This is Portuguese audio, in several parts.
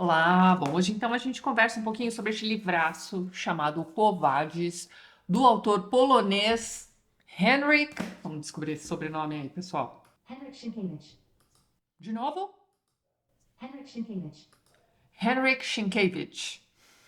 Olá! Bom, hoje então a gente conversa um pouquinho sobre este livraço chamado Quo Vadis, do autor polonês Henryk. Vamos descobrir esse sobrenome aí, pessoal. Henryk Sienkiewicz. De novo? Henryk Sienkiewicz. Henryk Sienkiewicz.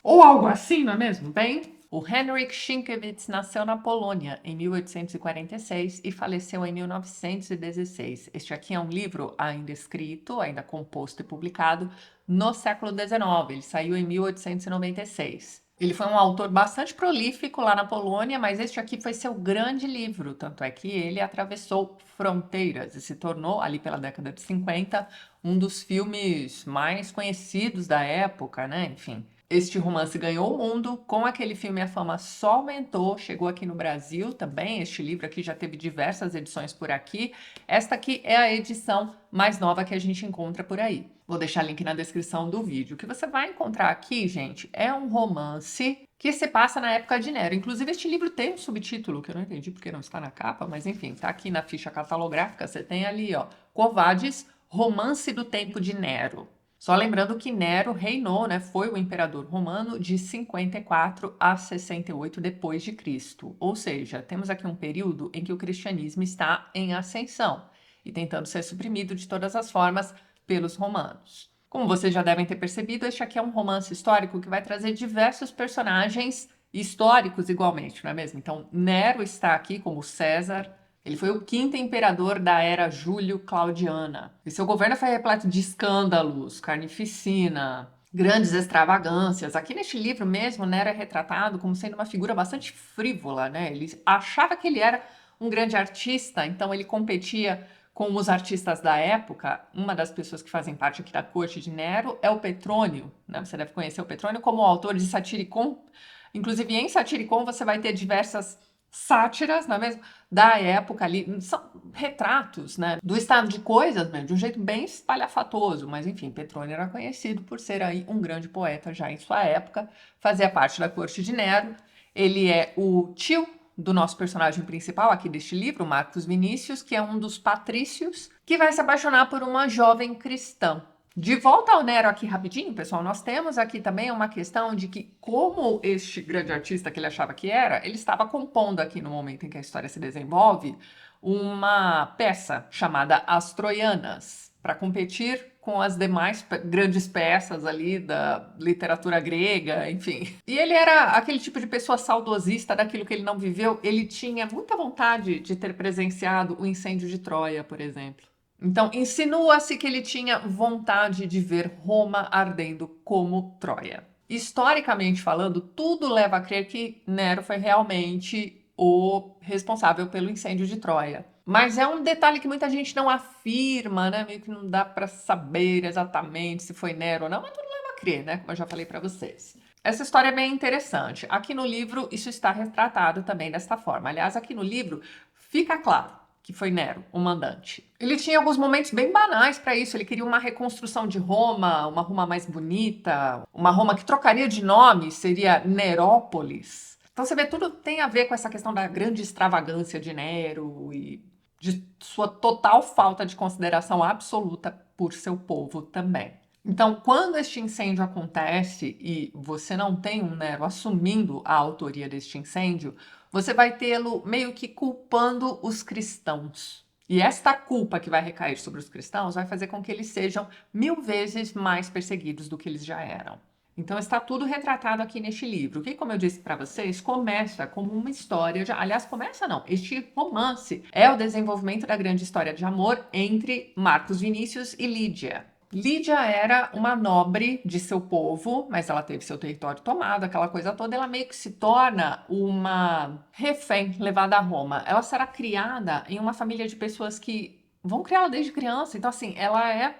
Ou algo assim, não é mesmo? Bem, o Henryk Sienkiewicz nasceu na Polônia em 1846 e faleceu em 1916. Este aqui é um livro ainda escrito, ainda composto e publicado no século XIX. Ele saiu em 1896. Ele foi um autor bastante prolífico lá na Polônia, mas este aqui foi seu grande livro, tanto é que ele atravessou fronteiras e se tornou, ali pela década de 50, um dos filmes mais conhecidos da época, né? Enfim, este romance ganhou o mundo, com aquele filme a fama só aumentou, chegou aqui no Brasil também, este livro aqui já teve diversas edições por aqui, esta aqui é a edição mais nova que a gente encontra por aí. Vou deixar link na descrição do vídeo. O que você vai encontrar aqui, gente, é um romance que se passa na época de Nero. Inclusive, este livro tem um subtítulo, que eu não entendi porque não está na capa, mas enfim, tá aqui na ficha catalográfica, você tem ali, ó, Quo Vadis, Romance do Tempo de Nero. Só lembrando que Nero reinou, né, foi o imperador romano de 54 a 68 depois de Cristo. Ou seja, temos aqui um período em que o cristianismo está em ascensão e tentando ser suprimido de todas as formas pelos romanos. Como vocês já devem ter percebido, este aqui é um romance histórico que vai trazer diversos personagens históricos igualmente, não é mesmo? Então, Nero está aqui como César. Ele foi o quinto imperador da era Júlio-Claudiana. E seu governo foi repleto de escândalos, carnificina, grandes extravagâncias. Aqui neste livro mesmo, Nero é retratado como sendo uma figura bastante frívola, né? Ele achava que ele era um grande artista, então ele competia com os artistas da época. Uma das pessoas que fazem parte aqui da corte de Nero é o Petrônio, né? Você deve conhecer o Petrônio como autor de Satiricon. Inclusive, em Satiricon você vai ter diversas sátiras, não é mesmo? Da época ali, são retratos, né, do estado de coisas mesmo, de um jeito bem espalhafatoso, mas enfim, Petrônio era conhecido por ser aí um grande poeta já em sua época, fazia parte da corte de Nero, ele é o tio do nosso personagem principal aqui deste livro, Marcos Vinícius, que é um dos patrícios, que vai se apaixonar por uma jovem cristã. De volta ao Nero aqui rapidinho, pessoal, nós temos aqui também uma questão de que, como este grande artista que ele achava que era, ele estava compondo aqui no momento em que a história se desenvolve, uma peça chamada As Troianas, para competir com as demais grandes peças ali da literatura grega, enfim. E ele era aquele tipo de pessoa saudosista daquilo que ele não viveu, ele tinha muita vontade de ter presenciado o incêndio de Troia, por exemplo. Então, insinua-se que ele tinha vontade de ver Roma ardendo como Troia. Historicamente falando, tudo leva a crer que Nero foi realmente o responsável pelo incêndio de Troia. Mas é um detalhe que muita gente não afirma, né? Meio que não dá para saber exatamente se foi Nero ou não, mas tudo leva a crer, né? Como eu já falei para vocês. Essa história é bem interessante. Aqui no livro, isso está retratado também desta forma. Aliás, aqui no livro fica claro que foi Nero, o mandante. Ele tinha alguns momentos bem banais para isso. Ele queria uma reconstrução de Roma, uma Roma mais bonita, uma Roma que trocaria de nome, seria Nerópolis. Então você vê, tudo tem a ver com essa questão da grande extravagância de Nero e de sua total falta de consideração absoluta por seu povo também. Então, quando este incêndio acontece e você não tem um Nero assumindo a autoria deste incêndio, você vai tê-lo meio que culpando os cristãos. E esta culpa que vai recair sobre os cristãos vai fazer com que eles sejam 1000 vezes mais perseguidos do que eles já eram. Então está tudo retratado aqui neste livro, que, como eu disse para vocês, começa como uma história de... Aliás, começa não, este romance é o desenvolvimento da grande história de amor entre Marcos Vinícius e Lídia. Lídia era uma nobre de seu povo, mas ela teve seu território tomado, aquela coisa toda, ela meio que se torna uma refém levada a Roma. Ela será criada em uma família de pessoas que vão criá-la desde criança, então assim, ela é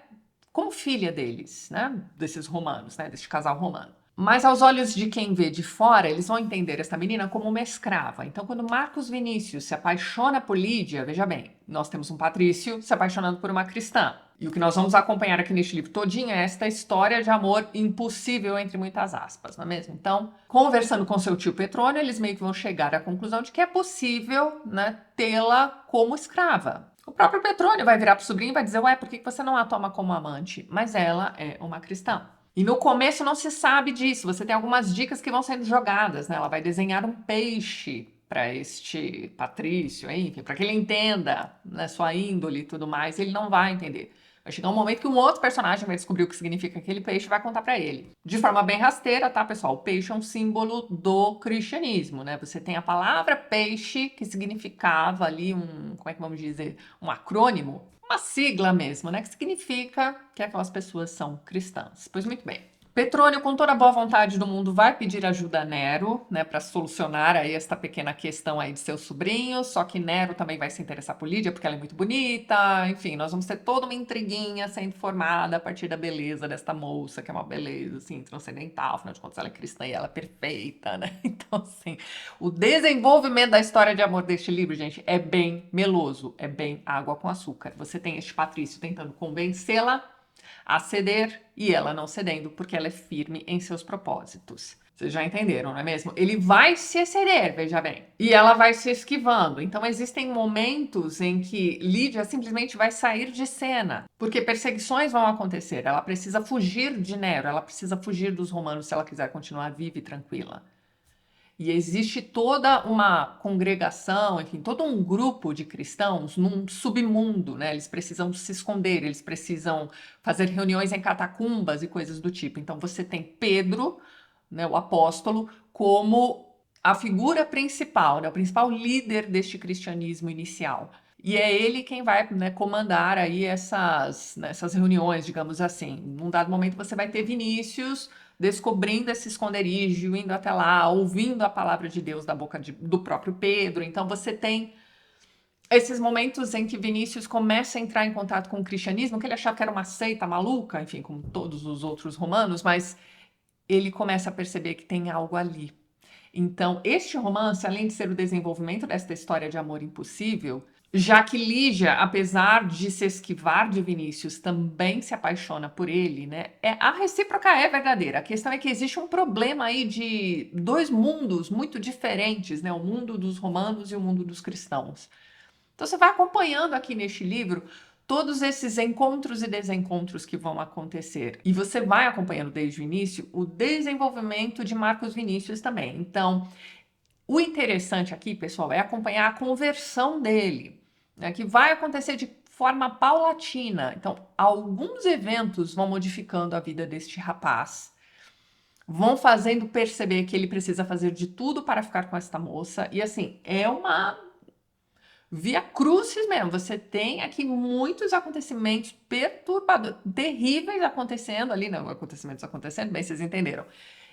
como filha deles, né, desses romanos, né, deste casal romano. Mas aos olhos de quem vê de fora, eles vão entender essa menina como uma escrava. Então, quando Marcos Vinícius se apaixona por Lídia, veja bem, nós temos um patrício se apaixonando por uma cristã. E o que nós vamos acompanhar aqui neste livro todinho é esta história de amor impossível, entre muitas aspas, não é mesmo? Então, conversando com seu tio Petrônio, eles meio que vão chegar à conclusão de que é possível, né, tê-la como escrava. O próprio Petrônio vai virar para o sobrinho e vai dizer, ué, por que você não a toma como amante? Mas ela é uma cristã. E no começo não se sabe disso, você tem algumas dicas que vão sendo jogadas, né? Ela vai desenhar um peixe para este Patrício, enfim, para que ele entenda, né, sua índole e tudo mais, ele não vai entender. Vai chegar um momento que um outro personagem vai descobrir o que significa aquele peixe e vai contar para ele. De forma bem rasteira, tá, pessoal? O peixe é um símbolo do cristianismo, né? Você tem a palavra peixe, que significava ali como é que vamos dizer? Um acrônimo, uma sigla mesmo, né? Que significa que aquelas pessoas são cristãs. Pois muito bem. Petrônio, com toda a boa vontade do mundo, vai pedir ajuda a Nero, né, para solucionar aí esta pequena questão aí de seu sobrinho, só que Nero também vai se interessar por Lídia, porque ela é muito bonita, enfim, nós vamos ter toda uma intriguinha sendo formada a partir da beleza desta moça, que é uma beleza, assim, transcendental, afinal de contas ela é cristã e ela é perfeita, né, então, assim, o desenvolvimento da história de amor deste livro, gente, é bem meloso, é bem água com açúcar. Você tem este Patrício tentando convencê-la a ceder e ela não cedendo, porque ela é firme em seus propósitos. Vocês já entenderam, não é mesmo? Ele vai se exceder, veja bem, e ela vai se esquivando. Então existem momentos em que Lídia simplesmente vai sair de cena, porque perseguições vão acontecer. Ela precisa fugir de Nero, ela precisa fugir dos romanos se ela quiser continuar viva e tranquila. E existe toda uma congregação, enfim, todo um grupo de cristãos num submundo, né? Eles precisam se esconder, eles precisam fazer reuniões em catacumbas e coisas do tipo. Então você tem Pedro, né, o apóstolo, como a figura principal, né, o principal líder deste cristianismo inicial. E é ele quem vai, né, comandar aí essas reuniões, digamos assim. Num dado momento você vai ter Vinícius descobrindo esse esconderijo, indo até lá, ouvindo a palavra de Deus da boca do próprio Pedro. Então você tem esses momentos em que Vinícius começa a entrar em contato com o cristianismo, que ele achava que era uma seita maluca, enfim, como todos os outros romanos, mas ele começa a perceber que tem algo ali. Então, este romance, além de ser o desenvolvimento desta história de amor impossível, já que Lígia, apesar de se esquivar de Vinícius, também se apaixona por ele, né? A recíproca é verdadeira. A questão é que existe um problema aí de dois mundos muito diferentes, né? O mundo dos romanos e o mundo dos cristãos. Então você vai acompanhando aqui neste livro todos esses encontros e desencontros que vão acontecer. E você vai acompanhando desde o início o desenvolvimento de Marcos Vinícius também. Então, o interessante aqui, pessoal, é acompanhar a conversão dele, né, que vai acontecer de forma paulatina. Então, alguns eventos vão modificando a vida deste rapaz, vão fazendo perceber que ele precisa fazer de tudo para ficar com esta moça. E assim, é uma via crucis mesmo. Você tem aqui muitos acontecimentos perturbadores, terríveis acontecendo ali, não, acontecimentos acontecendo, bem, vocês entenderam.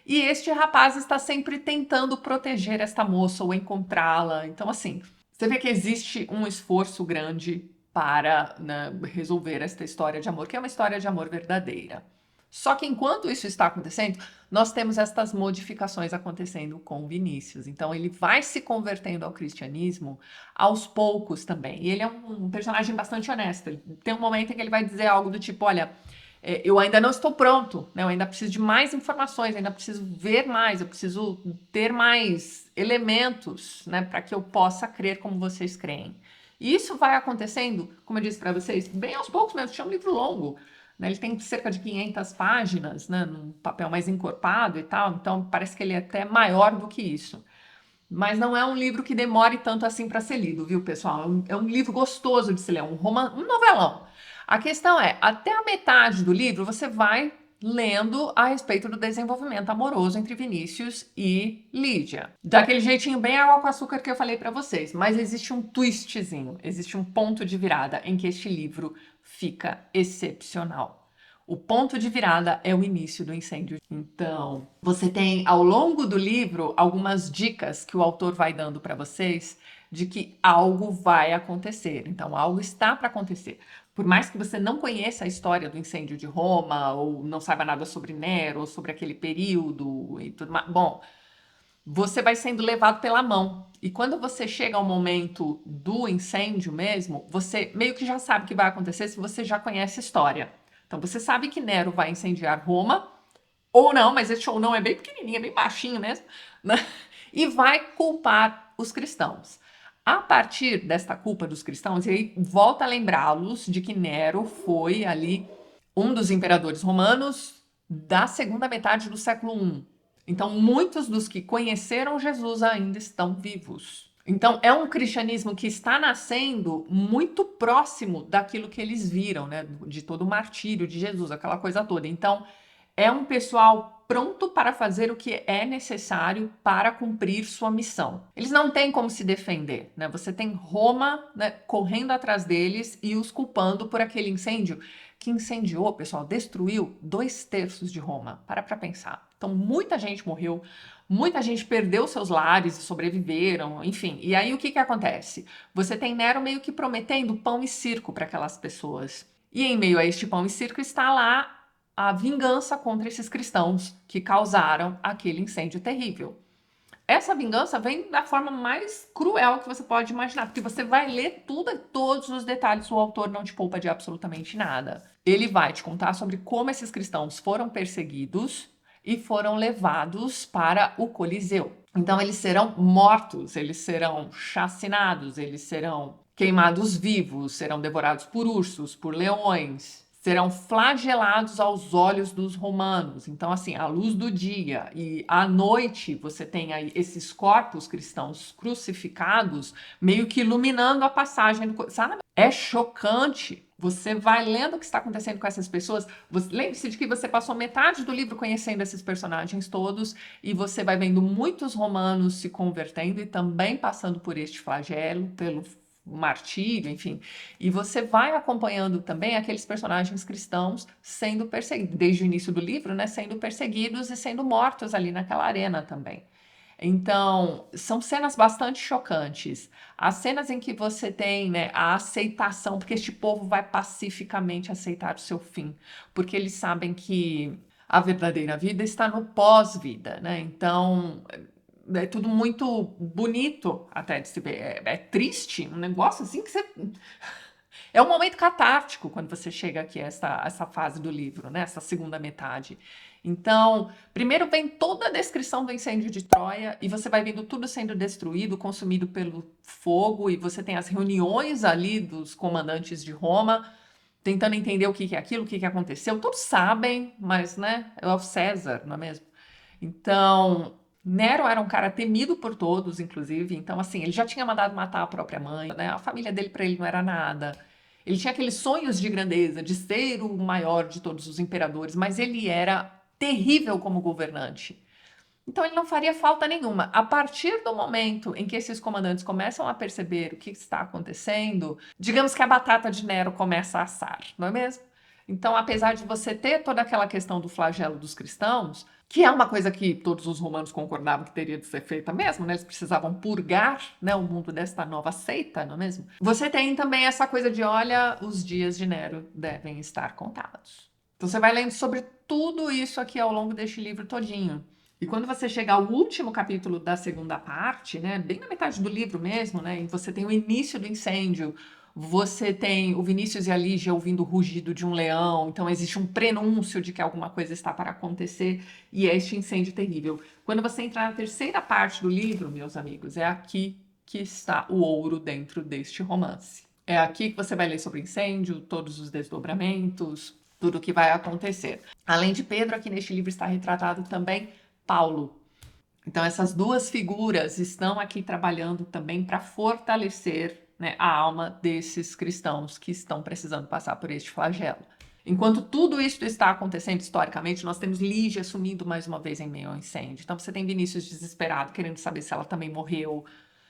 E este rapaz está sempre tentando proteger esta moça ou encontrá-la. Então, assim, você vê que existe um esforço grande para, né, resolver esta história de amor, que é uma história de amor verdadeira. Só que enquanto isso está acontecendo, nós temos estas modificações acontecendo com Vinícius. Então, ele vai se convertendo ao cristianismo aos poucos também. E ele é um personagem bastante honesto. Tem um momento em que ele vai dizer algo do tipo: olha, eu ainda não estou pronto, né? Eu ainda preciso de mais informações, ainda preciso ver mais, eu preciso ter mais elementos, né, para que eu possa crer como vocês creem. E isso vai acontecendo, como eu disse para vocês, bem aos poucos mesmo. Tinha um livro longo, né? Ele tem cerca de 500 páginas, né, num papel mais encorpado e tal, então parece que ele é até maior do que isso. Mas não é um livro que demore tanto assim para ser lido, viu, pessoal? É um livro gostoso de se ler, um novelão. A questão é, até a metade do livro você vai lendo a respeito do desenvolvimento amoroso entre Vinícius e Lídia. Daquele jeitinho bem água com açúcar que eu falei para vocês, mas existe um twistzinho, existe um ponto de virada em que este livro fica excepcional. O ponto de virada é o início do incêndio. Então, você tem ao longo do livro algumas dicas que o autor vai dando para vocês de que algo vai acontecer. Então, algo está para acontecer. Por mais que você não conheça a história do incêndio de Roma, ou não saiba nada sobre Nero, ou sobre aquele período e tudo mais, bom, você vai sendo levado pela mão. E quando você chega ao momento do incêndio mesmo, você meio que já sabe o que vai acontecer se você já conhece a história. Então você sabe que Nero vai incendiar Roma, ou não, mas esse ou não é bem pequenininho, é bem baixinho mesmo, né? E vai culpar os cristãos. A partir desta culpa dos cristãos, ele volta a lembrá-los de que Nero foi ali um dos imperadores romanos da segunda metade do século I. Então, muitos dos que conheceram Jesus ainda estão vivos. Então, é um cristianismo que está nascendo muito próximo daquilo que eles viram, né? De todo o martírio de Jesus, aquela coisa toda. Então, é um pessoal pronto para fazer o que é necessário para cumprir sua missão. Eles não têm como se defender, né? Você tem Roma, né, correndo atrás deles e os culpando por aquele incêndio que incendiou, pessoal, destruiu 2/3 de Roma. Para pensar. Então, muita gente morreu, muita gente perdeu seus lares e sobreviveram, enfim. E aí, o que acontece? Você tem Nero meio que prometendo pão e circo para aquelas pessoas. E em meio a este pão e circo está lá a vingança contra esses cristãos que causaram aquele incêndio terrível. Essa vingança vem da forma mais cruel que você pode imaginar, porque você vai ler tudo, todos os detalhes, o autor não te poupa de absolutamente nada. Ele vai te contar sobre como esses cristãos foram perseguidos e foram levados para o Coliseu. Então eles serão mortos, eles serão chacinados, eles serão queimados vivos, serão devorados por ursos, por leões, serão flagelados aos olhos dos romanos. Então, assim, à luz do dia e à noite, você tem aí esses corpos cristãos crucificados, meio que iluminando a passagem do... Sabe? É chocante. Você vai lendo o que está acontecendo com essas pessoas. Lembre-se de que você passou metade do livro conhecendo esses personagens todos e você vai vendo muitos romanos se convertendo e também passando por este flagelo, pelo martírio, enfim. E você vai acompanhando também aqueles personagens cristãos sendo perseguidos, desde o início do livro, né, sendo perseguidos e sendo mortos ali naquela arena também. Então, são cenas bastante chocantes. As cenas em que você tem, né, a aceitação, porque este povo vai pacificamente aceitar o seu fim, porque eles sabem que a verdadeira vida está no pós-vida, né? Então, é tudo muito bonito até de se ver. É triste, um negócio assim que você... É um momento catártico quando você chega aqui a essa fase do livro, né? Essa segunda metade. Então, primeiro vem toda a descrição do incêndio de Troia e você vai vendo tudo sendo destruído, consumido pelo fogo, e você tem as reuniões ali dos comandantes de Roma, tentando entender o que é aquilo, o que aconteceu. Todos sabem, mas, né, é o César, não é mesmo? Então, Nero era um cara temido por todos, inclusive. Então, assim, ele já tinha mandado matar a própria mãe, né? A família dele para ele não era nada. Ele tinha aqueles sonhos de grandeza, de ser o maior de todos os imperadores, mas ele era terrível como governante. Então ele não faria falta nenhuma. A partir do momento em que esses comandantes começam a perceber o que está acontecendo, digamos que a batata de Nero começa a assar, não é mesmo? Então, apesar de você ter toda aquela questão do flagelo dos cristãos, que é uma coisa que todos os romanos concordavam que teria de ser feita mesmo, né? Eles precisavam purgar, né, o mundo desta nova seita, não é mesmo? Você tem também essa coisa de, olha, os dias de Nero devem estar contados. Então você vai lendo sobre tudo isso aqui ao longo deste livro todinho. E quando você chega ao último capítulo da segunda parte, né, bem na metade do livro mesmo, né, e você tem o início do incêndio, você tem o Vinícius e a Lígia ouvindo o rugido de um leão, então existe um prenúncio de que alguma coisa está para acontecer, e é este incêndio terrível. Quando você entra na terceira parte do livro, meus amigos, é aqui que está o ouro dentro deste romance. É aqui que você vai ler sobre o incêndio, todos os desdobramentos, tudo o que vai acontecer. Além de Pedro, aqui neste livro está retratado também Paulo. Então, essas duas figuras estão aqui trabalhando também para fortalecer, né, a alma desses cristãos que estão precisando passar por este flagelo. Enquanto tudo isso está acontecendo historicamente, nós temos Lígia sumindo mais uma vez em meio ao incêndio. Então, você tem Vinícius desesperado, querendo saber se ela também morreu,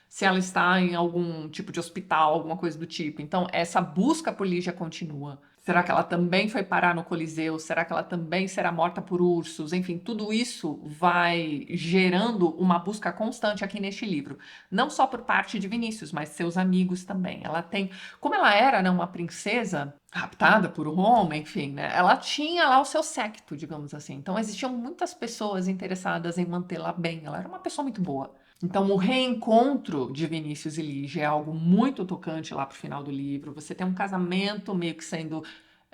se ela está em algum tipo de hospital, alguma coisa do tipo. Então, essa busca por Lígia continua. Será que ela também foi parar no Coliseu? Será que ela também será morta por ursos? Enfim, tudo isso vai gerando uma busca constante aqui neste livro. Não só por parte de Vinícius, mas seus amigos também. Ela tem, como ela era, né, uma princesa raptada por Roma, enfim, né, ela tinha lá o seu séquito, digamos assim. Então existiam muitas pessoas interessadas em mantê-la bem. Ela era uma pessoa muito boa. Então, o reencontro de Vinícius e Lígia é algo muito tocante lá pro final do livro. Você tem um casamento meio que sendo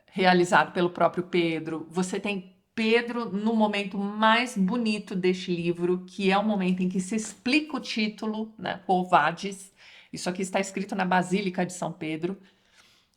realizado pelo próprio Pedro. Você tem Pedro no momento mais bonito deste livro, que é o momento em que se explica o título, né, Quo Vadis. Isso aqui está escrito na Basílica de São Pedro.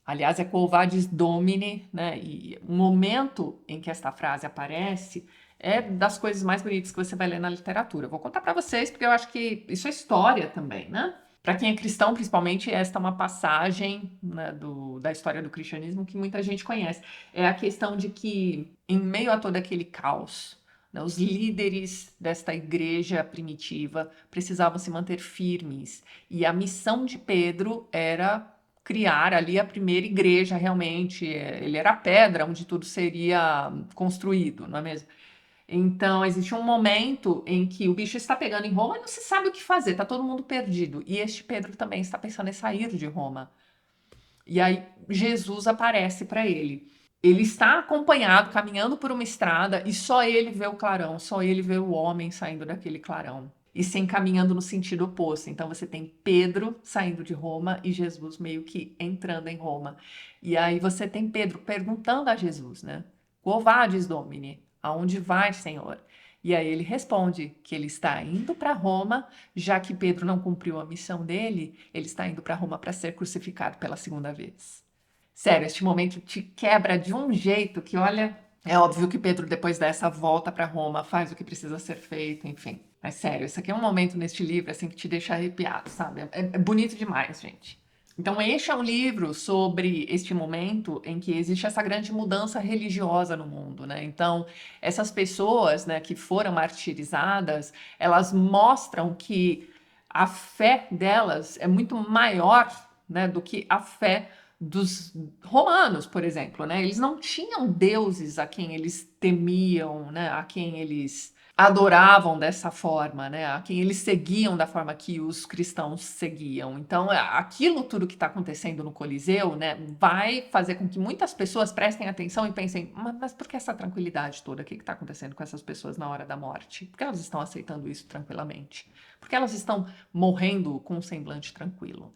Aliás, é Quo Vadis Domini, né? E o momento em que esta frase aparece é das coisas mais bonitas que você vai ler na literatura. Eu vou contar para vocês, porque eu acho que isso é história também, né? Para quem é cristão, principalmente, esta é uma passagem, né, da história do cristianismo que muita gente conhece. É a questão de que, em meio a todo aquele caos, né, os líderes desta igreja primitiva precisavam se manter firmes. E a missão de Pedro era criar ali a primeira igreja realmente. Ele era a pedra onde tudo seria construído, não é mesmo? Então, existe um momento em que o bicho está pegando em Roma e não se sabe o que fazer, está todo mundo perdido. E este Pedro também está pensando em sair de Roma. E aí Jesus aparece para ele. Ele está acompanhado, caminhando por uma estrada, e só ele vê o clarão, só ele vê o homem saindo daquele clarão. E se encaminhando no sentido oposto. Então você tem Pedro saindo de Roma e Jesus meio que entrando em Roma. E aí você tem Pedro perguntando a Jesus, né? Quo vadis, Domine? Aonde vai, Senhor? E aí ele responde que ele está indo para Roma, já que Pedro não cumpriu a missão dele, ele está indo para Roma para ser crucificado pela segunda vez. Sério, este momento te quebra de um jeito que, olha, é óbvio que Pedro, depois dessa volta para Roma, faz o que precisa ser feito, enfim. Mas sério, isso aqui é um momento neste livro assim que te deixa arrepiado, sabe? É bonito demais, gente. Então, este é um livro sobre este momento em que existe essa grande mudança religiosa no mundo, né? Então, essas pessoas, né, que foram martirizadas, elas mostram que a fé delas é muito maior, né, do que a fé dos romanos, por exemplo, né? Eles não tinham deuses a quem eles temiam, né, a quem eles adoravam dessa forma, né? A quem eles seguiam da forma que os cristãos seguiam. Então, aquilo tudo que está acontecendo no Coliseu, né, vai fazer com que muitas pessoas prestem atenção e pensem: mas por que essa tranquilidade toda? O que está acontecendo com essas pessoas na hora da morte? Por que elas estão aceitando isso tranquilamente? Por que elas estão morrendo com um semblante tranquilo?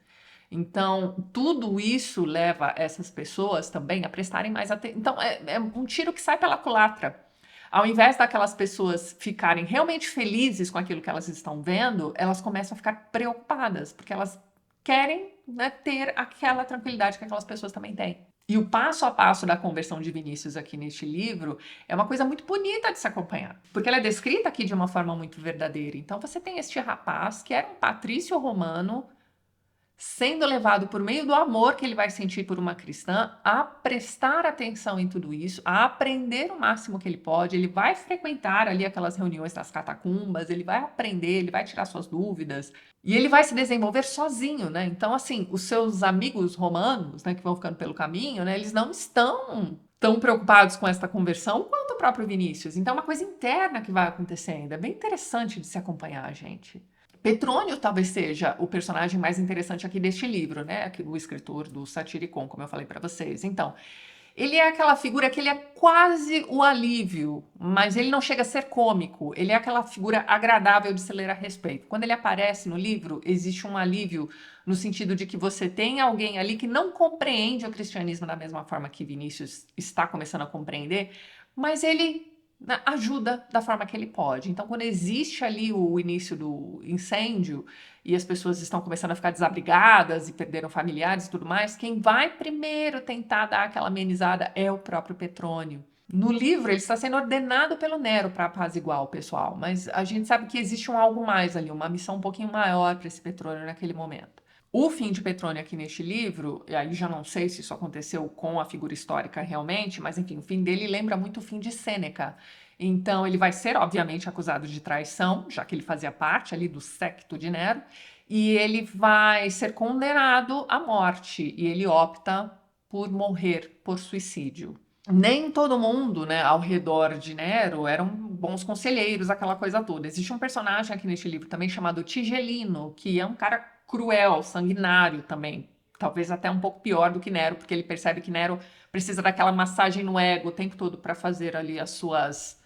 Então, tudo isso leva essas pessoas também a prestarem mais atenção. Então, é um tiro que sai pela culatra. Ao invés daquelas pessoas ficarem realmente felizes com aquilo que elas estão vendo, elas começam a ficar preocupadas, porque elas querem, né, ter aquela tranquilidade que aquelas pessoas também têm. E o passo a passo da conversão de Vinícius aqui neste livro é uma coisa muito bonita de se acompanhar, porque ela é descrita aqui de uma forma muito verdadeira. Então você tem este rapaz que era um patrício romano, sendo levado por meio do amor que ele vai sentir por uma cristã a prestar atenção em tudo isso, a aprender o máximo que ele pode. Ele vai frequentar ali aquelas reuniões das catacumbas, ele vai aprender, ele vai tirar suas dúvidas e ele vai se desenvolver sozinho, né? Então, assim, os seus amigos romanos, né, que vão ficando pelo caminho, né, eles não estão tão preocupados com esta conversão quanto o próprio Vinícius. Então, é uma coisa interna que vai acontecendo. É bem interessante de se acompanhar, gente. Petrônio talvez seja o personagem mais interessante aqui deste livro, né? Aqui, o escritor do Satiricon, como eu falei para vocês. Então, ele é aquela figura que ele é quase o alívio, mas ele não chega a ser cômico. Ele é aquela figura agradável de se ler a respeito. Quando ele aparece no livro, existe um alívio no sentido de que você tem alguém ali que não compreende o cristianismo da mesma forma que Vinícius está começando a compreender, mas ele, né, ajuda da forma que ele pode. Então, quando existe ali o início do incêndio e as pessoas estão começando a ficar desabrigadas e perderam familiares e tudo mais, quem vai primeiro tentar dar aquela amenizada é o próprio Petrônio. No livro, ele está sendo ordenado pelo Nero para apaziguar o pessoal, mas a gente sabe que existe um algo mais ali, uma missão um pouquinho maior para esse Petrônio naquele momento. O fim de Petrônio aqui neste livro, e aí já não sei se isso aconteceu com a figura histórica realmente, mas enfim, o fim dele lembra muito o fim de Sêneca. Então ele vai ser, obviamente, acusado de traição, já que ele fazia parte ali do séquito de Nero, e ele vai ser condenado à morte, e ele opta por morrer por suicídio. Nem todo mundo, né, ao redor de Nero eram bons conselheiros, aquela coisa toda. Existe um personagem aqui neste livro também chamado Tigelino, que é um cara cruel, sanguinário também. Talvez até um pouco pior do que Nero, porque ele percebe que Nero precisa daquela massagem no ego o tempo todo para fazer ali as suas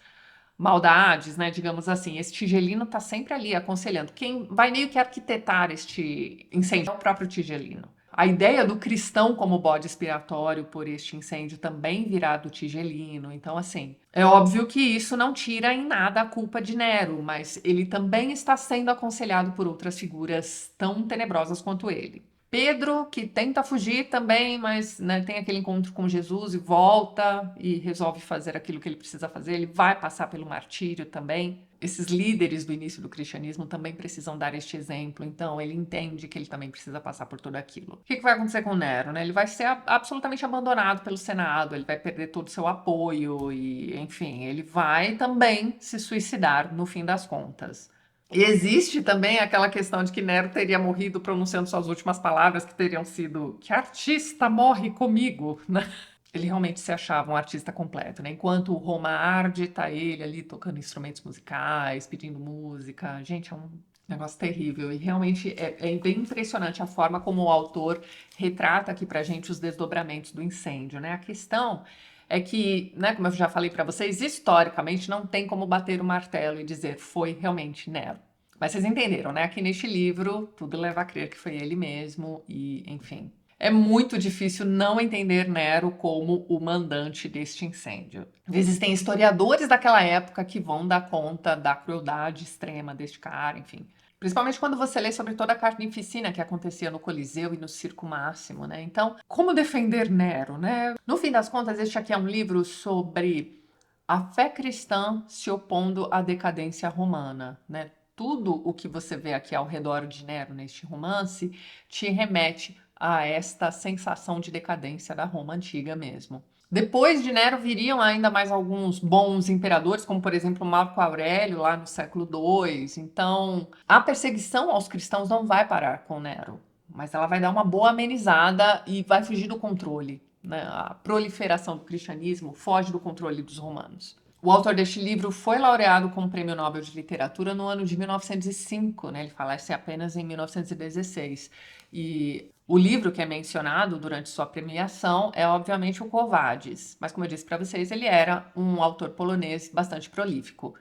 maldades, né, digamos assim. Esse Tigelino está sempre ali aconselhando. Quem vai meio que arquitetar este incêndio é o próprio Tigelino. A ideia do cristão como bode expiatório por este incêndio também virá do Tigelino. Então, assim, é óbvio que isso não tira em nada a culpa de Nero, mas ele também está sendo aconselhado por outras figuras tão tenebrosas quanto ele. Pedro, que tenta fugir também, mas né, tem aquele encontro com Jesus e volta e resolve fazer aquilo que ele precisa fazer. Ele vai passar pelo martírio também. Esses líderes do início do cristianismo também precisam dar este exemplo. Então, ele entende que ele também precisa passar por tudo aquilo. O que vai acontecer com Nero? Né? Ele vai ser absolutamente abandonado pelo Senado, ele vai perder todo o seu apoio e, enfim, ele vai também se suicidar no fim das contas. E existe também aquela questão de que Nero teria morrido pronunciando suas últimas palavras, que teriam sido que artista morre comigo, né? Ele realmente se achava um artista completo, né? Enquanto o Roma arde, tá ele ali tocando instrumentos musicais, pedindo música. Gente, é um negócio terrível. E realmente é bem impressionante a forma como o autor retrata aqui pra gente os desdobramentos do incêndio, né? A questão é que, né, como eu já falei para vocês, historicamente não tem como bater o martelo e dizer foi realmente Nero. Mas vocês entenderam, né? Aqui neste livro, tudo leva a crer que foi ele mesmo e, enfim. É muito difícil não entender Nero como o mandante deste incêndio. Existem historiadores daquela época que vão dar conta da crueldade extrema deste cara, enfim. Principalmente quando você lê sobre toda a carnificina que acontecia no Coliseu e no Circo Máximo, né? Então, como defender Nero, né? No fim das contas, este aqui é um livro sobre a fé cristã se opondo à decadência romana, né? Tudo o que você vê aqui ao redor de Nero neste romance te remete a esta sensação de decadência da Roma antiga mesmo. Depois de Nero viriam ainda mais alguns bons imperadores, como por exemplo Marco Aurélio, lá no século II. Então, a perseguição aos cristãos não vai parar com Nero, mas ela vai dar uma boa amenizada e vai fugir do controle, né? A proliferação do cristianismo foge do controle dos romanos. O autor deste livro foi laureado com o Prêmio Nobel de Literatura no ano de 1905, né? Ele falece apenas em 1916. E o livro que é mencionado durante sua premiação é, obviamente, o Quo Vadis, mas como eu disse para vocês, ele era um autor polonês bastante prolífico.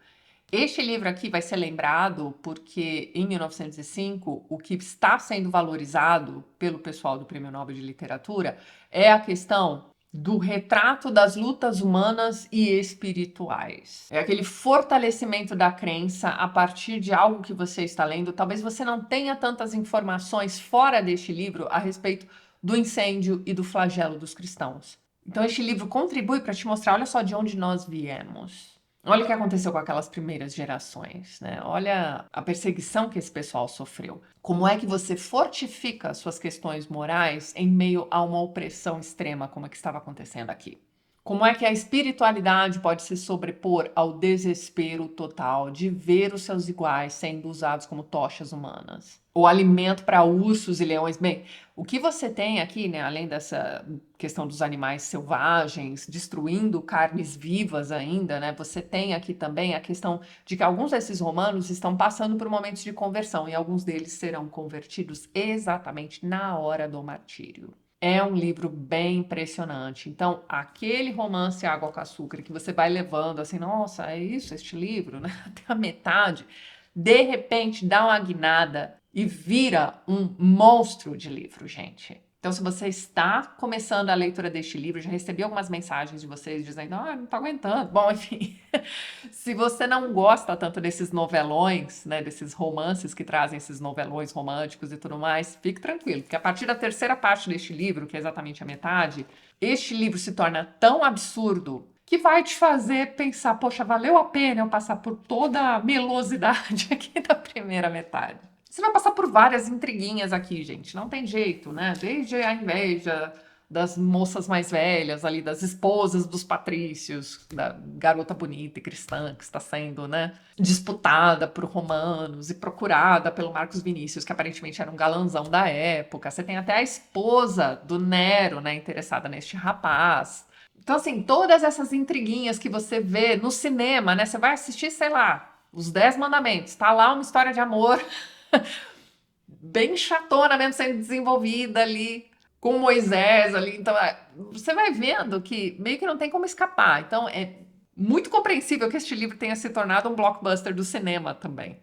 Este livro aqui vai ser lembrado porque, em 1905, o que está sendo valorizado pelo pessoal do Prêmio Nobel de Literatura é a questão do retrato das lutas humanas e espirituais. É aquele fortalecimento da crença a partir de algo que você está lendo. Talvez você não tenha tantas informações fora deste livro a respeito do incêndio e do flagelo dos cristãos. Então, este livro contribui para te mostrar, olha só de onde nós viemos. Olha o que aconteceu com aquelas primeiras gerações, né? Olha a perseguição que esse pessoal sofreu. Como é que você fortifica suas questões morais em meio a uma opressão extrema como a que estava acontecendo aqui? Como é que a espiritualidade pode se sobrepor ao desespero total de ver os seus iguais sendo usados como tochas humanas? O alimento para ursos e leões. Bem, o que você tem aqui, né, além dessa questão dos animais selvagens, destruindo carnes vivas ainda, né, você tem aqui também a questão de que alguns desses romanos estão passando por momentos de conversão e alguns deles serão convertidos exatamente na hora do martírio. É um livro bem impressionante. Então, aquele romance Água com Açúcar que você vai levando assim, nossa, é isso, este livro, né? Até a metade, de repente dá uma guinada e vira um monstro de livro, gente. Então, se você está começando a leitura deste livro, já recebi algumas mensagens de vocês dizendo, não tô aguentando. Bom, enfim, se você não gosta tanto desses novelões, né, desses romances que trazem esses novelões românticos e tudo mais, fique tranquilo, porque a partir da terceira parte deste livro, que é exatamente a metade, este livro se torna tão absurdo que vai te fazer pensar, poxa, valeu a pena eu passar por toda a melosidade aqui da primeira metade. Você vai passar por várias intriguinhas aqui, gente. Não tem jeito, né? Desde a inveja das moças mais velhas ali, das esposas dos patrícios, da garota bonita e cristã que está sendo, né, disputada por romanos e procurada pelo Marcos Vinícius, que aparentemente era um galanzão da época. Você tem até a esposa do Nero, né, interessada neste rapaz. Então, assim, todas essas intriguinhas que você vê no cinema, né? Você vai assistir, sei lá, Os 10 Mandamentos. Tá lá uma história de amor bem chatona mesmo sendo desenvolvida ali com Moisés ali. Então, você vai vendo que meio que não tem como escapar. Então, é muito compreensível que este livro tenha se tornado um blockbuster do cinema também.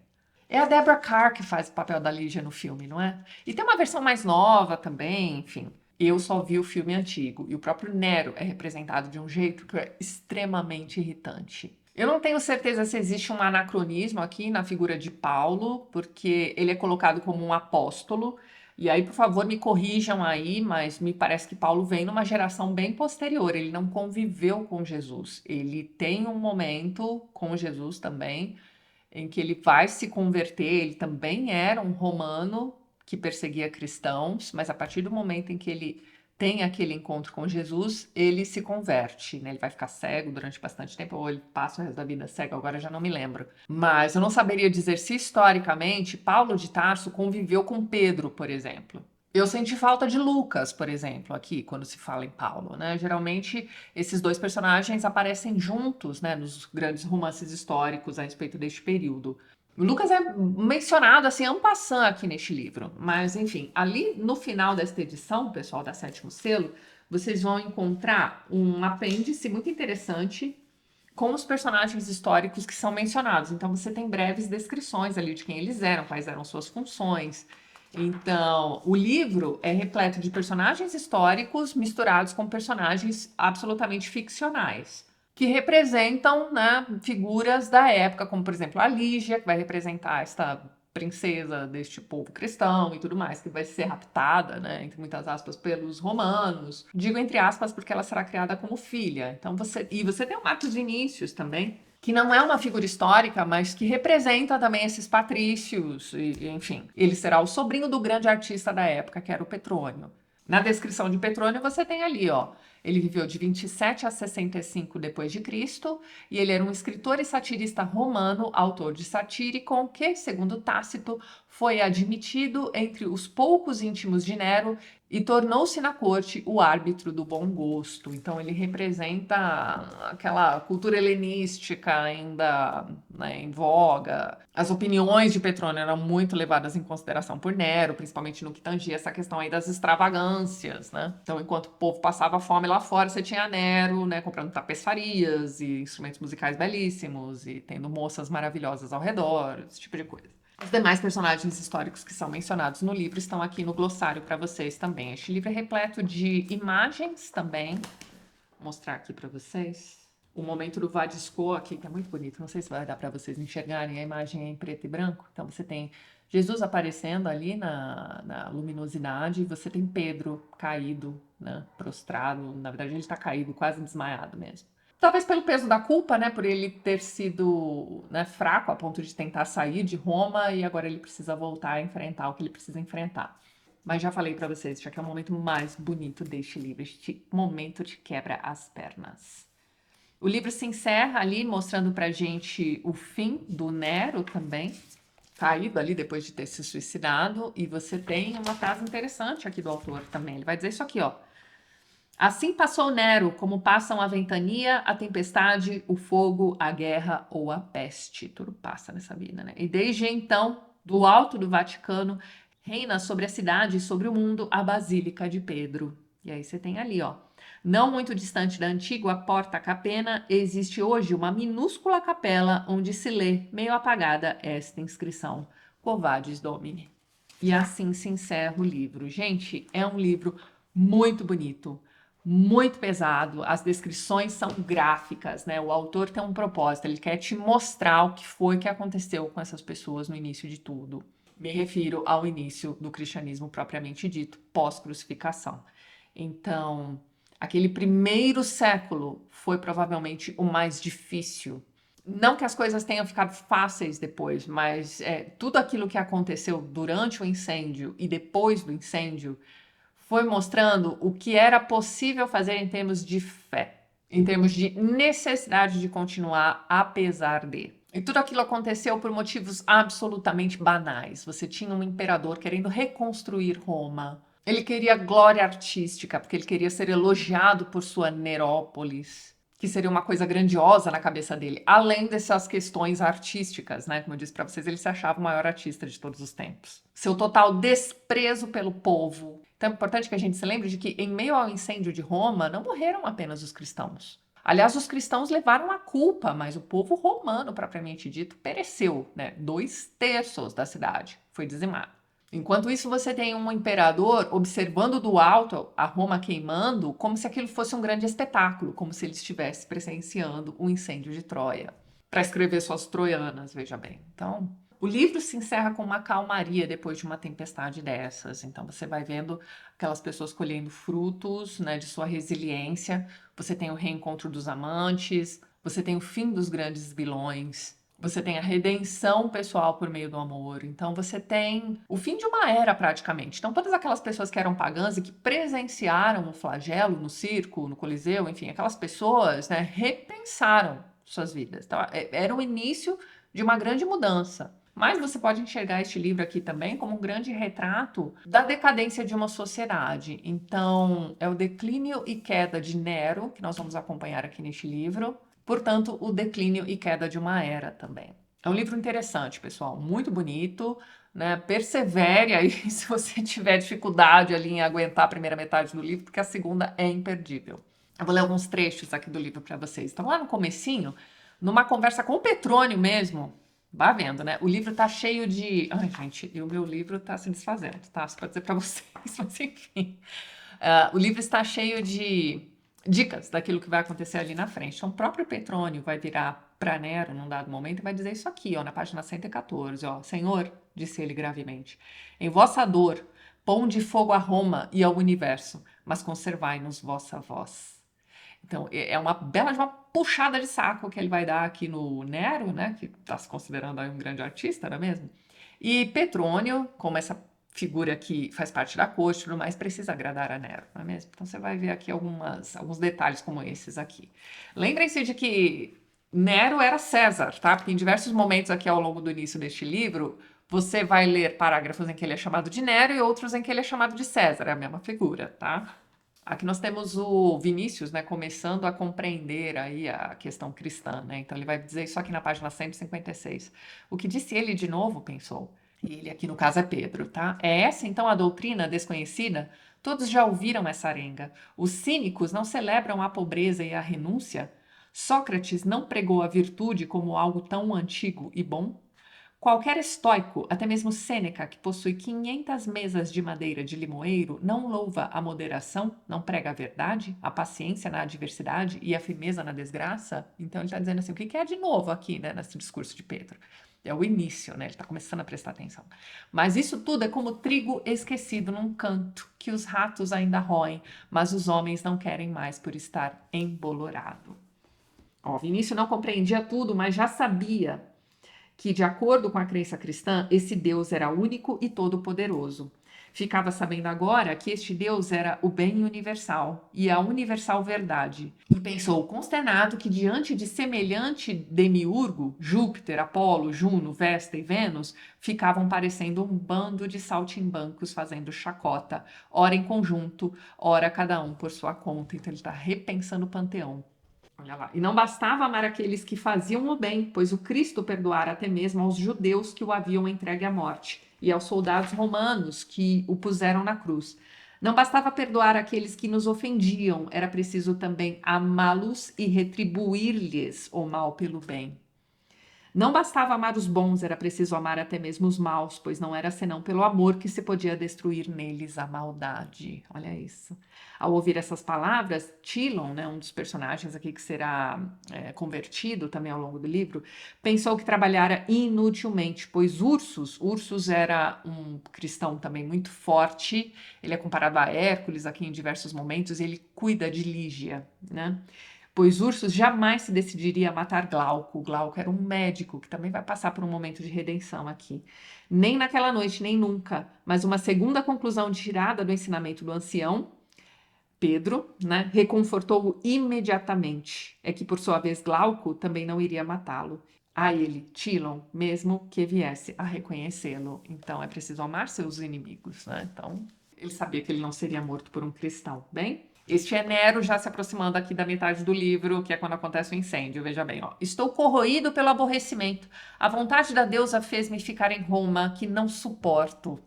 É a Deborah Kerr que faz o papel da Lígia no filme, não é? E tem uma versão mais nova também, enfim. Eu só vi o filme antigo e o próprio Nero é representado de um jeito que é extremamente irritante. Eu não tenho certeza se existe um anacronismo aqui na figura de Paulo, porque ele é colocado como um apóstolo, E aí, por favor, me corrijam aí, mas me parece que Paulo vem numa geração bem posterior. Ele não conviveu com Jesus. Ele tem um momento com Jesus também, em que ele vai se converter. Ele também era um romano que perseguia cristãos, mas a partir do momento em que ele tem aquele encontro com Jesus, ele se converte, né? Ele vai ficar cego durante bastante tempo, ou ele passa o resto da vida cego, agora eu já não me lembro. Mas eu não saberia dizer se historicamente Paulo de Tarso conviveu com Pedro, por exemplo. Eu senti falta de Lucas, por exemplo, aqui, quando se fala em Paulo, né? Geralmente, esses dois personagens aparecem juntos, né, nos grandes romances históricos a respeito deste período. O Lucas é mencionado assim, en passant aqui neste livro, mas enfim, ali no final desta edição, pessoal da Sétimo Selo, vocês vão encontrar um apêndice muito interessante com os personagens históricos que são mencionados. Então, você tem breves descrições ali de quem eles eram, quais eram suas funções. Então, o livro é repleto de personagens históricos misturados com personagens absolutamente ficcionais, que representam, né, figuras da época, como, por exemplo, a Lígia, que vai representar esta princesa deste povo cristão e tudo mais, que vai ser raptada, né, entre muitas aspas, pelos romanos. Digo entre aspas porque ela será criada como filha. Então você tem o Marcos Vinícius também, que não é uma figura histórica, mas que representa também esses patrícios, e, enfim. Ele será o sobrinho do grande artista da época, que era o Petrônio. Na descrição de Petrônio você tem ali, ó, ele viveu de 27 a 65 depois de Cristo, e ele era um escritor e satirista romano, autor de Satyricon, que, segundo Tácito, foi admitido entre os poucos íntimos de Nero e tornou-se na corte o árbitro do bom gosto. Então ele representa aquela cultura helenística ainda, né, em voga. As opiniões de Petrônio eram muito levadas em consideração por Nero, principalmente no que tangia essa questão aí das extravagâncias, né? Então, enquanto o povo passava fome lá fora, você tinha Nero, né, comprando tapeçarias e instrumentos musicais belíssimos e tendo moças maravilhosas ao redor, esse tipo de coisa. Os demais personagens históricos que são mencionados no livro estão aqui no glossário para vocês também. Este livro é repleto de imagens também. Vou mostrar aqui para vocês. O momento do Vadisco aqui, que é muito bonito. Não sei se vai dar para vocês enxergarem. A imagem é em preto e branco. Então você tem Jesus aparecendo ali na luminosidade. Você tem Pedro caído, né, prostrado. Na verdade, ele está caído, quase desmaiado mesmo. Talvez pelo peso da culpa, né, por ele ter sido, né, fraco a ponto de tentar sair de Roma e agora ele precisa voltar a enfrentar o que ele precisa enfrentar. Mas já falei para vocês, já que é o momento mais bonito deste livro, este momento de quebra as pernas. O livro se encerra ali mostrando pra gente o fim do Nero também, caído ali depois de ter se suicidado, e você tem uma frase interessante aqui do autor também. Ele vai dizer isso aqui, ó. Assim passou Nero, como passam a ventania, a tempestade, o fogo, a guerra ou a peste. Tudo passa nessa vida, né? E desde então, do alto do Vaticano, reina sobre a cidade e sobre o mundo a Basílica de Pedro. E aí você tem ali, ó. Não muito distante da antiga Porta Capena, existe hoje uma minúscula capela onde se lê, meio apagada, esta inscrição: Quo vadis Domine. E assim se encerra o livro. Gente, é um livro muito bonito, muito pesado, as descrições são gráficas, né? O autor tem um propósito, ele quer te mostrar o que foi que aconteceu com essas pessoas no início de tudo. Me refiro ao início do cristianismo propriamente dito, pós-crucificação. Então, aquele primeiro século foi provavelmente o mais difícil. Não que as coisas tenham ficado fáceis depois, mas tudo aquilo que aconteceu durante o incêndio e depois do incêndio foi mostrando o que era possível fazer em termos de fé, em termos de necessidade de continuar apesar de. E tudo aquilo aconteceu por motivos absolutamente banais. Você tinha um imperador querendo reconstruir Roma. Ele queria glória artística, porque ele queria ser elogiado por sua Nerópolis, que seria uma coisa grandiosa na cabeça dele, além dessas questões artísticas, né? Como eu disse para vocês, ele se achava o maior artista de todos os tempos. Seu total desprezo pelo povo. Então é importante que a gente se lembre de que, em meio ao incêndio de Roma, não morreram apenas os cristãos. Aliás, os cristãos levaram a culpa, mas o povo romano, propriamente dito, pereceu, né? 2/3 da cidade foi dizimado. Enquanto isso, você tem um imperador observando do alto a Roma queimando, como se aquilo fosse um grande espetáculo, como se ele estivesse presenciando o incêndio de Troia, para escrever suas troianas, veja bem. Então, O livro se encerra com uma calmaria depois de uma tempestade dessas. Então você vai vendo aquelas pessoas colhendo frutos, né, de sua resiliência. Você tem o reencontro dos amantes, você tem o fim dos grandes vilões, você tem a redenção pessoal por meio do amor. Então você tem o fim de uma era praticamente. Então todas aquelas pessoas que eram pagãs e que presenciaram o flagelo no circo, no Coliseu, enfim, aquelas pessoas, né, repensaram suas vidas. Então, era o início de uma grande mudança. Mas você pode enxergar este livro aqui também como um grande retrato da decadência de uma sociedade. Então, é o declínio e queda de Nero, que nós vamos acompanhar aqui neste livro. Portanto, o declínio e queda de uma era também. É um livro interessante, pessoal, muito bonito, né? Persevere aí se você tiver dificuldade ali em aguentar a primeira metade do livro, porque a segunda é imperdível. Eu vou ler alguns trechos aqui do livro para vocês. Então, lá no comecinho, numa conversa com o Petrônio mesmo, vá vendo, né? O livro tá cheio de... Ai, gente, e o meu livro tá se desfazendo, tá? Só pra dizer pra vocês, mas enfim. O livro está cheio de dicas daquilo que vai acontecer ali na frente. Então, o próprio Petrônio vai virar para Nero num dado momento e vai dizer isso aqui, ó, na página 114, ó. Senhor, disse ele gravemente, em vossa dor, ponde fogo a Roma e ao universo, mas conservai-nos vossa voz. Então, é uma bela de uma puxada de saco que ele vai dar aqui no Nero, né, que está se considerando aí um grande artista, não é mesmo? E Petrônio, como essa figura que faz parte da corte e tudo mais, precisa agradar a Nero, não é mesmo? Então você vai ver aqui alguns detalhes como esses aqui. Lembrem-se de que Nero era César, tá? Porque em diversos momentos aqui ao longo do início deste livro, você vai ler parágrafos em que ele é chamado de Nero e outros em que ele é chamado de César, é a mesma figura, tá? Aqui nós temos o Vinícius, né, começando a compreender aí a questão cristã, né? Então ele vai dizer isso aqui na página 156. O que disse ele de novo, pensou. Ele aqui no caso é Pedro, tá? É essa então a doutrina desconhecida? Todos já ouviram essa arenga. Os cínicos não celebram a pobreza e a renúncia? Sócrates não pregou a virtude como algo tão antigo e bom? Qualquer estoico, até mesmo Sêneca, que possui 500 mesas de madeira de limoeiro, não louva a moderação, não prega a verdade, a paciência na adversidade e a firmeza na desgraça? Então ele está dizendo assim, o que é de novo aqui, né, nesse discurso de Pedro? É o início, né? Ele está começando a prestar atenção. Mas isso tudo é como trigo esquecido num canto, que os ratos ainda roem, mas os homens não querem mais por estar embolorado. Ó, Vinícius não compreendia tudo, mas já sabia que, de acordo com a crença cristã, esse Deus era único e todo-poderoso. Ficava sabendo agora que este Deus era o bem universal e a universal verdade. E pensou consternado que, diante de semelhante demiurgo, Júpiter, Apolo, Juno, Vesta e Vênus ficavam parecendo um bando de saltimbancos fazendo chacota, ora em conjunto, ora cada um por sua conta. Então ele está repensando o panteão. Olha lá. E não bastava amar aqueles que faziam o bem, pois o Cristo perdoara até mesmo aos judeus que o haviam entregue à morte e aos soldados romanos que o puseram na cruz. Não bastava perdoar aqueles que nos ofendiam, era preciso também amá-los e retribuir-lhes o mal pelo bem. Não bastava amar os bons, era preciso amar até mesmo os maus, pois não era senão pelo amor que se podia destruir neles a maldade. Olha isso. Ao ouvir essas palavras, Tilon, né, um dos personagens aqui que será convertido também ao longo do livro, pensou que trabalhara inutilmente, pois Ursus era um cristão também muito forte, ele é comparado a Hércules aqui em diversos momentos, e ele cuida de Lígia, né? Pois Ursus jamais se decidiria a matar Glauco. Glauco era um médico que também vai passar por um momento de redenção aqui. Nem naquela noite, nem nunca. Mas uma segunda conclusão tirada do ensinamento do ancião, Pedro, né, reconfortou-o imediatamente. É que, por sua vez, Glauco também não iria matá-lo. A ele, Tilon, mesmo que viesse a reconhecê-lo. Então, é preciso amar seus inimigos, né? Então, ele sabia que ele não seria morto por um cristão. Bem, este é Nero já se aproximando aqui da metade do livro, que é quando acontece o incêndio. Veja bem, ó. Estou corroído pelo aborrecimento. A vontade da deusa fez-me ficar em Roma, que não suporto.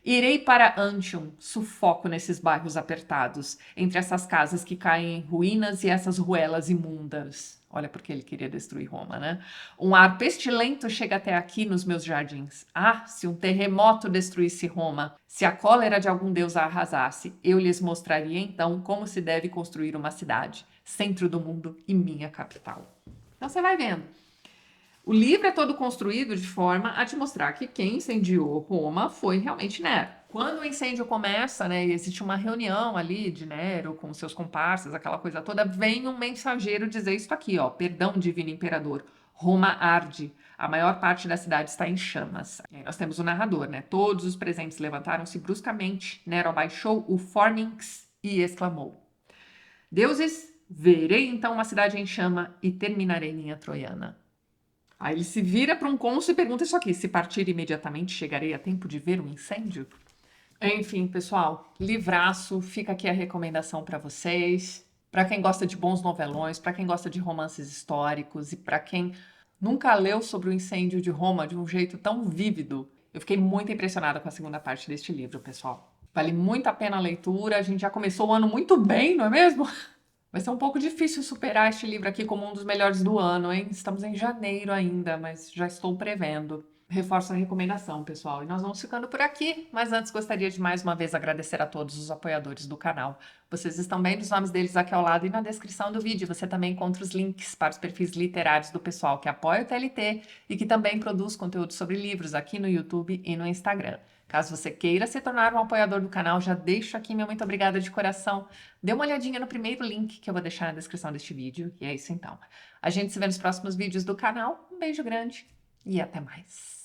Irei para Antium, sufoco nesses bairros apertados, entre essas casas que caem em ruínas e essas ruelas imundas. Olha porque ele queria destruir Roma, né? Um ar pestilento chega até aqui nos meus jardins. Ah, se um terremoto destruísse Roma, se a cólera de algum deus a arrasasse, eu lhes mostraria então como se deve construir uma cidade, centro do mundo e minha capital. Então você vai vendo. O livro é todo construído de forma a te mostrar que quem incendiou Roma foi realmente Nero. Quando o incêndio começa, né, e existe uma reunião ali de Nero com seus comparsas, aquela coisa toda, vem um mensageiro dizer isso aqui, ó, perdão, divino imperador, Roma arde, a maior parte da cidade está em chamas. E aí nós temos o narrador, né, todos os presentes levantaram-se bruscamente, Nero abaixou o fornix e exclamou, deuses, verei então uma cidade em chama e terminarei minha troiana. Aí ele se vira para um cônsul e pergunta isso aqui: se partir imediatamente, chegarei a tempo de ver um incêndio? Enfim, pessoal, livraço, fica aqui a recomendação para vocês. Para quem gosta de bons novelões, para quem gosta de romances históricos e para quem nunca leu sobre o incêndio de Roma de um jeito tão vívido, eu fiquei muito impressionada com a segunda parte deste livro, pessoal. Vale muito a pena a leitura, a gente já começou o ano muito bem, não é mesmo? Vai ser um pouco difícil superar este livro aqui como um dos melhores do ano, hein? Estamos em janeiro ainda, mas já estou prevendo. Reforço a recomendação, pessoal. E nós vamos ficando por aqui, mas antes gostaria de mais uma vez agradecer a todos os apoiadores do canal. Vocês estão vendo os nomes deles aqui ao lado e na descrição do vídeo. Você também encontra os links para os perfis literários do pessoal que apoia o TLT e que também produz conteúdo sobre livros aqui no YouTube e no Instagram. Caso você queira se tornar um apoiador do canal, já deixo aqui meu muito obrigada de coração. Dê uma olhadinha no primeiro link que eu vou deixar na descrição deste vídeo. E é isso então. A gente se vê nos próximos vídeos do canal. Um beijo grande e até mais.